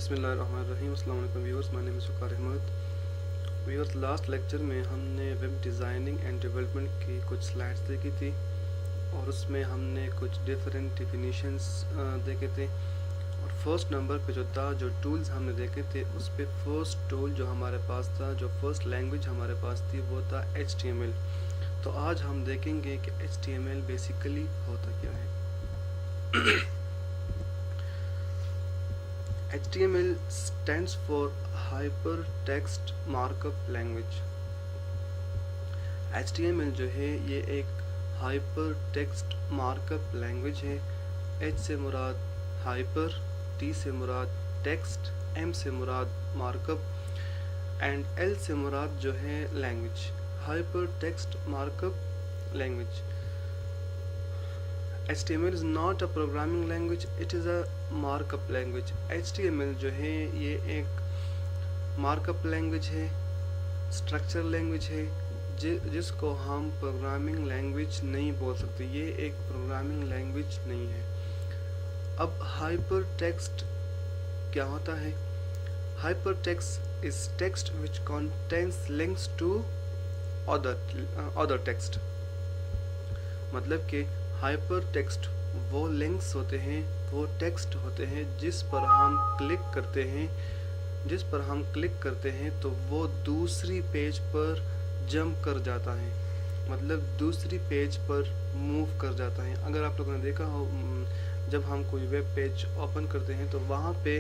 बिस्मिल्लाहिर्रहमानिर्रहीम। अस्सलाम वालेकुम viewers, my name is Waqar Ahmed. Viewers, last lecture में हमने वेब डिज़ाइनिंग एंड डेवलपमेंट की कुछ स्लाइड्स देखी थी और उसमें हमने कुछ डिफरेंट डिफिनीशंस देखे थे। और फर्स्ट नंबर पे जो था, जो टूल्स हमने देखे थे, उस पे फर्स्ट टूल जो हमारे पास था, जो फर्स्ट लैंग्वेज हमारे पास थी, वो था HTML। तो आज हम देखेंगे कि HTML बेसिकली होता क्या है। HTML stands for Hypertext Markup Language। HTML जो है ये एक Hypertext Markup Language है। H से मुराद हाइपर, T से मुराद टेक्स्ट, M से मुराद मार्कअप एंड L से मुराद जो है language. Hypertext Markup Language। HTML is not a programming language, it is a markup language। HTML जो है ये एक मार्कअप लैंग्वेज है, स्ट्रक्चर लैंग्वेज है, जिसको हम प्रोग्रामिंग लैंग्वेज नहीं बोल सकते। ये एक प्रोग्रामिंग लैंग्वेज नहीं है। अब हाइपर टेक्स्ट क्या होता है? Hyper text is text which contains links to other text. मतलब कि हाइपर टेक्स्ट वो लिंक्स होते हैं, वो टेक्स्ट होते हैं जिस पर हम क्लिक करते हैं तो वो दूसरी पेज पर जंप कर जाता है, मतलब दूसरी पेज पर मूव कर जाता है। अगर आप लोगों ने देखा हो, जब हम कोई वेब पेज ओपन करते हैं तो वहाँ पे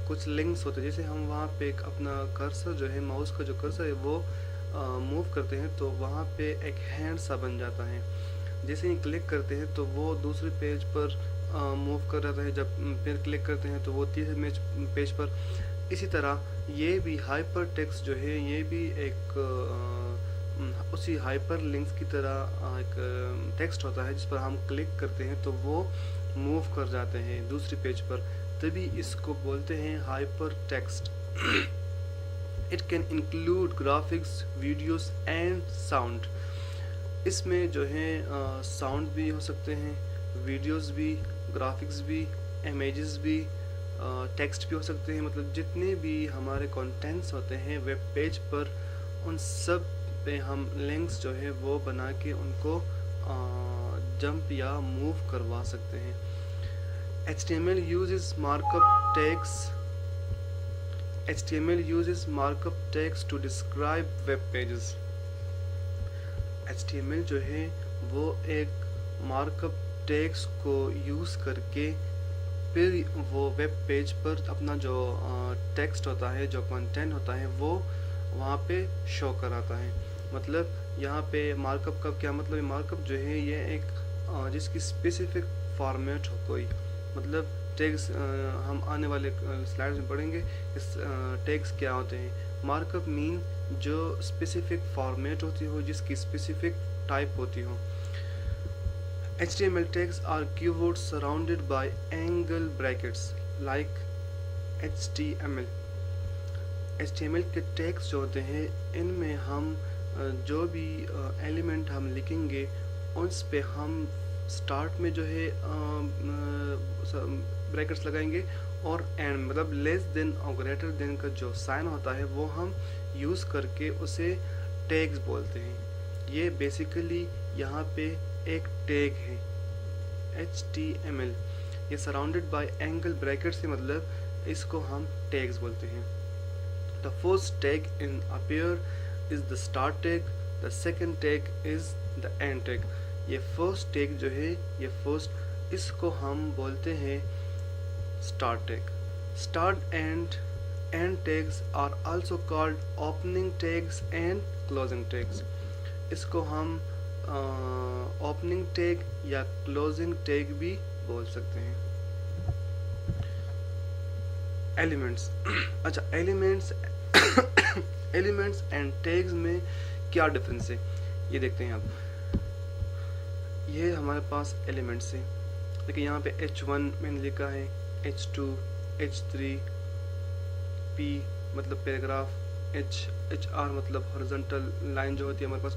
कुछ लिंक्स होते हैं। जैसे हम वहाँ पे अपना कर्सर जो है, माउस का जो कर्सर है, वो मूव करते हैं तो वहाँ पे एक हैंड सा बन जाता है। जैसे ही क्लिक करते हैं तो वो दूसरे पेज पर मूव कर जाता है। जब फिर क्लिक करते हैं तो वो तीसरे पेज पर। इसी तरह ये भी हाइपर टेक्स्ट जो है, ये भी एक उसी हाइपर लिंक्स की तरह एक टेक्स्ट होता है जिस पर हम क्लिक करते हैं तो वो मूव कर जाते हैं दूसरी पेज पर, तभी इसको बोलते हैं hyper text. It can include graphics, videos and sound. इसमें जो है साउंड भी हो सकते हैं, वीडियोस भी, ग्राफिक्स भी, इमेजेस भी, टेक्स्ट भी हो सकते हैं। मतलब जितने भी हमारे कंटेंट्स होते हैं वेब पेज पर, उन सब पे हम लिंक्स जो है वो बना के उनको जंप या मूव करवा सकते हैं। HTML uses markup tags to describe web pages। HTML जो है वो एक मार्कअप टैग्स को यूज़ करके फिर वो वेब पेज पर अपना जो टेक्स्ट होता है, जो कंटेंट होता है, वो वहाँ पे शो कराता है। मतलब यहाँ पे मार्कअप का क्या मतलब है? मार्कअप जो है ये एक जिसकी स्पेसिफिक फॉर्मेट हो कोई, मतलब टैग्स हम आने वाले स्लाइड्स में पढ़ेंगे इस टैग्स क्या होते हैं। मार्कअप मीन जो स्पेसिफिक फॉर्मेट होती हो, जिसकी स्पेसिफिक टाइप होती हो। HTML tags are keywords surrounded by angle brackets like HTML। HTML के टैग्स जो होते हैं, इनमें हम जो भी एलिमेंट हम लिखेंगे उस पे हम स्टार्ट में जो है ब्रैकेट्स लगाएंगे और एंड मतलब लेस देन और ग्रेटर देन का जो साइन होता है वो हम यूज़ करके उसे टैग्स बोलते हैं। ये बेसिकली यहाँ पे एक टैग है HTML। ये सराउंडेड बाय एंगल ब्रैकेट से मतलब इसको हम टैग्स बोलते हैं। The first tag in appear is the start tag, the second tag is the end tag. ये फर्स्ट टैग जो है, ये फर्स्ट, इसको हम बोलते हैं start tag. Start and end tags are also called opening tags and closing tags। इसको हम opening tag या closing tag भी बोल सकते हैं। elements अच्छा, elements and tags में क्या डिफरेंस है ये देखते हैं। अब ये हमारे पास elements है, देखिए यहाँ पे H1 मैंने लिखा है, H2, H3, P मतलब पैराग्राफ, HR मतलब हॉरिजॉन्टल लाइन जो होती है हमारे पास।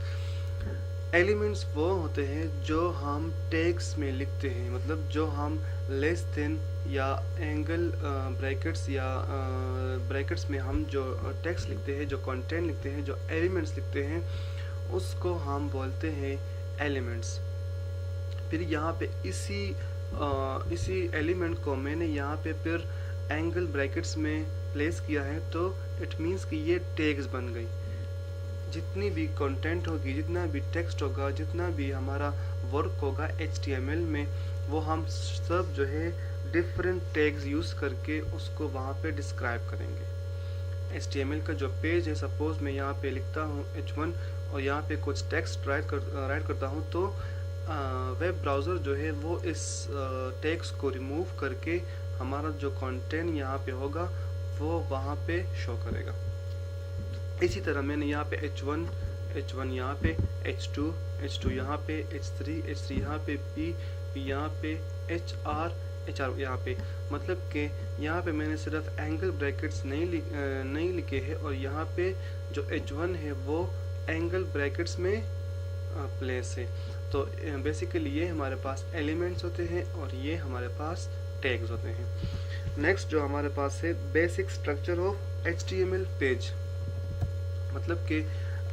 एलिमेंट्स वो होते हैं जो हम टैग्स में लिखते हैं, मतलब जो हम लेस देन या एंगल ब्रैकेट्स या ब्रैकेट्स में हम जो टेक्स्ट लिखते हैं, जो कंटेंट लिखते हैं, जो एलिमेंट्स लिखते हैं, उसको हम बोलते हैं एलिमेंट्स। फिर यहाँ पे इसी एलिमेंट को मैंने यहाँ पे फिर एंगल ब्रैकेट्स में प्लेस किया है, तो इट मीन्स कि ये टैग्स बन गई। जितनी भी कंटेंट होगी, जितना भी टेक्स्ट होगा, जितना भी हमारा वर्क होगा HTML में, वो हम सब जो है डिफरेंट टैग्स यूज़ करके उसको वहाँ पे डिस्क्राइब करेंगे। HTML का जो पेज है, सपोज मैं यहाँ पे लिखता हूँ H1 और यहाँ पे कुछ टेक्स्ट राइट करता हूँ, तो वेब ब्राउज़र जो है वो इस टेक्स्ट को रिमूव करके हमारा जो कंटेंट यहाँ पे होगा वो वहाँ पे शो करेगा। इसी तरह मैंने यहाँ पे H1 यहाँ पे H2 यहाँ पे H3 यहाँ पे P यहाँ पे HR यहाँ पे, मतलब कि यहाँ पे मैंने सिर्फ एंगल ब्रैकेट्स नहीं लिखे हैं, और यहाँ पे जो H1 है वो एंगल ब्रैकेट्स में प्लेस है। तो बेसिकली ये हमारे पास एलिमेंट्स होते हैं और ये हमारे पास टैग्स होते हैं। नेक्स्ट जो हमारे पास है basic structure of HTML page, मतलब कि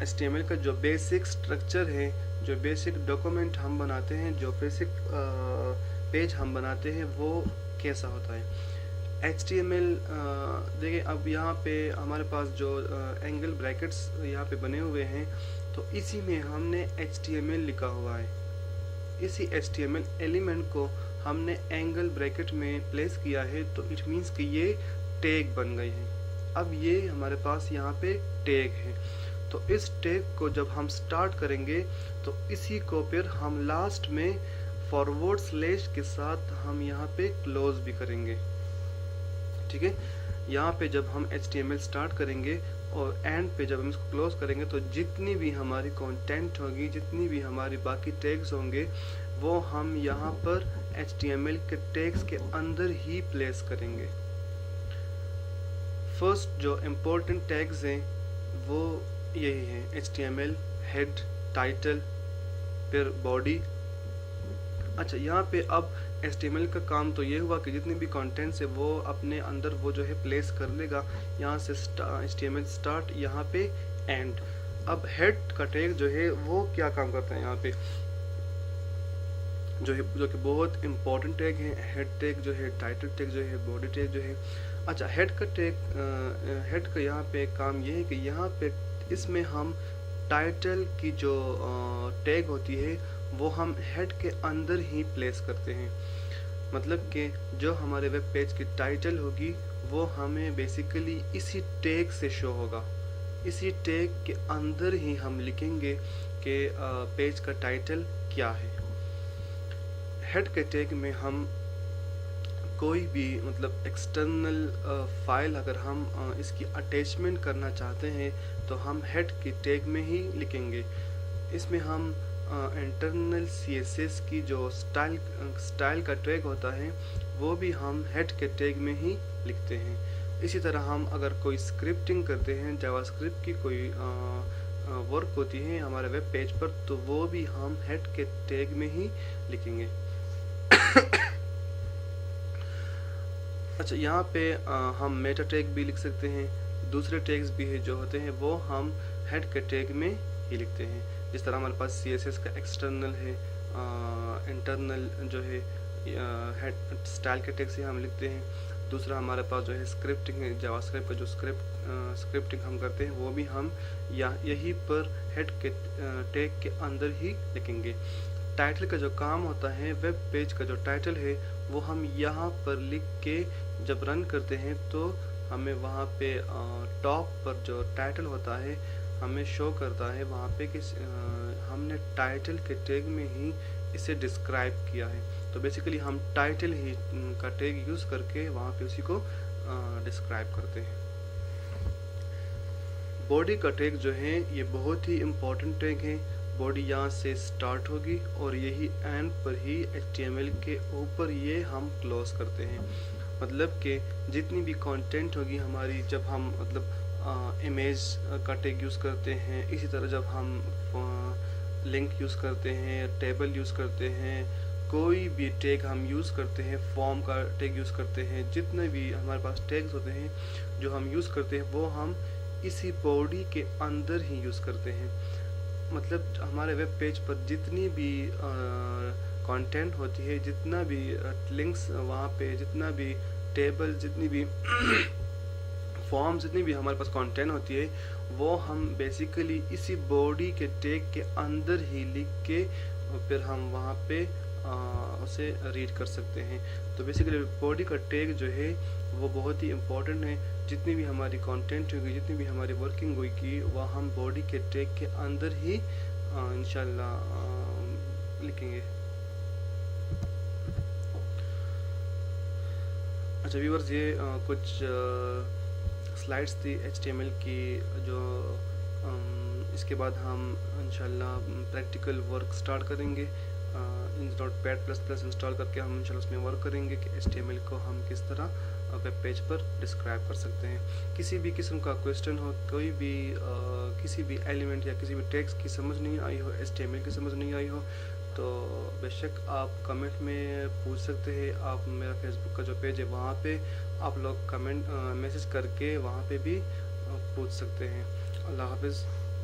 HTML का जो बेसिक स्ट्रक्चर है, जो बेसिक डॉक्यूमेंट हम बनाते हैं, जो बेसिक पेज हम बनाते हैं, वो कैसा होता है। HTML देखिए, अब यहाँ पे हमारे पास जो एंगल ब्रैकेट्स यहाँ पे बने हुए हैं, तो इसी में हमने HTML लिखा हुआ है। इसी HTML एलिमेंट को हमने एंगल ब्रैकेट में प्लेस किया है, तो इट मीन्स कि ये टैग बन गई है। अब ये हमारे पास यहाँ पे टैग है, तो इस टैग को जब हम स्टार्ट करेंगे तो इसी को फिर हम लास्ट में फॉरवर्ड स्लैश के साथ हम यहाँ पे क्लोज भी करेंगे। ठीक है, यहाँ पे जब हम HTML स्टार्ट करेंगे और एंड पे जब हम इसको क्लोज करेंगे, तो जितनी भी हमारी कंटेंट होगी, जितनी भी हमारी बाकी टैग्स होंगे, वो हम यहाँ पर HTML के टैग्स के अंदर ही प्लेस करेंगे। फर्स्ट जो इम्पोर्टेंट टैग्स हैं वो यही हैं, HTML हेड, टाइटल, फिर बॉडी। अच्छा, यहाँ पे अब HTML का काम तो ये हुआ कि जितनी भी कंटेंट्स है वो अपने अंदर वो जो है प्लेस कर लेगा। यहाँ से HTML स्टार्ट, यहाँ पे एंड। अब हेड का टैग जो है वो क्या काम करता है यहाँ पे, जो कि बहुत इंपॉर्टेंट टैग है। हेड टैग जो है, टाइटल टैग जो है, बॉडी टैग जो है। अच्छा, हेड का यहाँ पे काम ये है कि यहाँ पे इसमें हम टाइटल की जो टैग होती है वो हम हेड के अंदर ही प्लेस करते हैं। मतलब कि जो हमारे वेब पेज की टाइटल होगी वो हमें बेसिकली इसी टैग से शो होगा। इसी टैग के अंदर ही हम लिखेंगे कि पेज का टाइटल क्या है। हेड के टैग में हम कोई भी मतलब एक्सटर्नल फाइल अगर हम इसकी अटैचमेंट करना चाहते हैं तो हम हेड के टैग में ही लिखेंगे। इसमें हम इंटरनल CSS की जो स्टाइल का टैग होता है वो भी हम हेड के टैग में ही लिखते हैं। इसी तरह हम अगर कोई स्क्रिप्टिंग करते हैं, जावास्क्रिप्ट की कोई वर्क होती है हमारे वेब पेज पर, तो वो भी हम हेड के टैग में ही लिखेंगे। अच्छा, यहाँ पे हम मेटा टैग भी लिख सकते हैं। दूसरे टैग्स भी है जो होते हैं वो हम हेड के टैग में ही लिखते हैं। जिस तरह हमारे पास CSS का एक्सटर्नल है, इंटरनल जो है हेड स्टाइल के टैग से हम लिखते हैं। दूसरा हमारे पास जो है स्क्रिप्टिंग है, जावास्क्रिप्ट का जो स्क्रिप्टिंग हम करते हैं वो भी हम यहीं पर हेड के टैग के अंदर ही लिखेंगे। टाइटल का जो काम होता है, वेब पेज का जो टाइटल है वो हम यहाँ पर लिख के जब रन करते हैं तो हमें वहाँ पे टॉप पर जो टाइटल होता है हमें शो करता है वहाँ पे कि हमने टाइटल के टैग में ही इसे डिस्क्राइब किया है। तो बेसिकली हम टाइटल ही का टैग यूज़ करके वहाँ पे उसी को डिस्क्राइब करते हैं। बॉडी का टैग जो है ये बहुत ही इम्पोर्टेंट टैग है। बॉडी यहाँ से स्टार्ट होगी और यही एंड पर ही HTML के ऊपर ये हम क्लोज करते हैं। मतलब कि जितनी भी कंटेंट होगी हमारी, जब हम मतलब इमेज का टैग यूज़ करते हैं, इसी तरह जब हम लिंक यूज़ करते हैं, टेबल यूज़ करते हैं, कोई भी टैग हम यूज़ करते हैं, फॉर्म का टैग यूज़ करते हैं, जितने भी हमारे पास टैग्स होते हैं जो हम यूज़ करते हैं वो हम इसी बॉडी के अंदर ही यूज़ करते हैं। मतलब हमारे वेब पेज पर जितनी भी कंटेंट होती है, जितना भी लिंक्स वहाँ पे, जितना भी टेबल, जितनी भी फॉर्म, जितनी भी हमारे पास कंटेंट होती है वो हम बेसिकली इसी बॉडी के टैग के अंदर ही लिख के फिर हम वहाँ पे उसे रीड कर सकते हैं। तो बेसिकली बॉडी का टैग जो है वो बहुत ही इम्पोर्टेंट है। जितनी भी हमारी कंटेंट होगी, जितनी भी हमारी वर्किंग होगी, वह हम बॉडी के टैग के अंदर ही इंशाल्लाह लिखेंगे। अच्छा व्यूअर्स, ये कुछ स्लाइड्स थी HTML की, जो इसके बाद हम इंशाल्लाह प्रैक्टिकल वर्क स्टार्ट करेंगे। Notepad++ इंस्टॉल करके हम इंशाल्लाह उसमें वर्क करेंगे कि HTML को हम किस तरह वेब पेज पर डिस्क्राइब कर सकते हैं। किसी भी किस्म का क्वेश्चन हो, कोई भी किसी भी एलिमेंट या किसी भी टेक्स्ट की समझ नहीं आई हो, HTML की समझ नहीं आई हो, तो बेशक आप कमेंट में पूछ सकते हैं। आप मेरा फेसबुक का जो पेज है वहाँ पे आप लोग कमेंट मैसेज करके वहाँ पे भी पूछ सकते हैं। अल्लाह हाफिज़।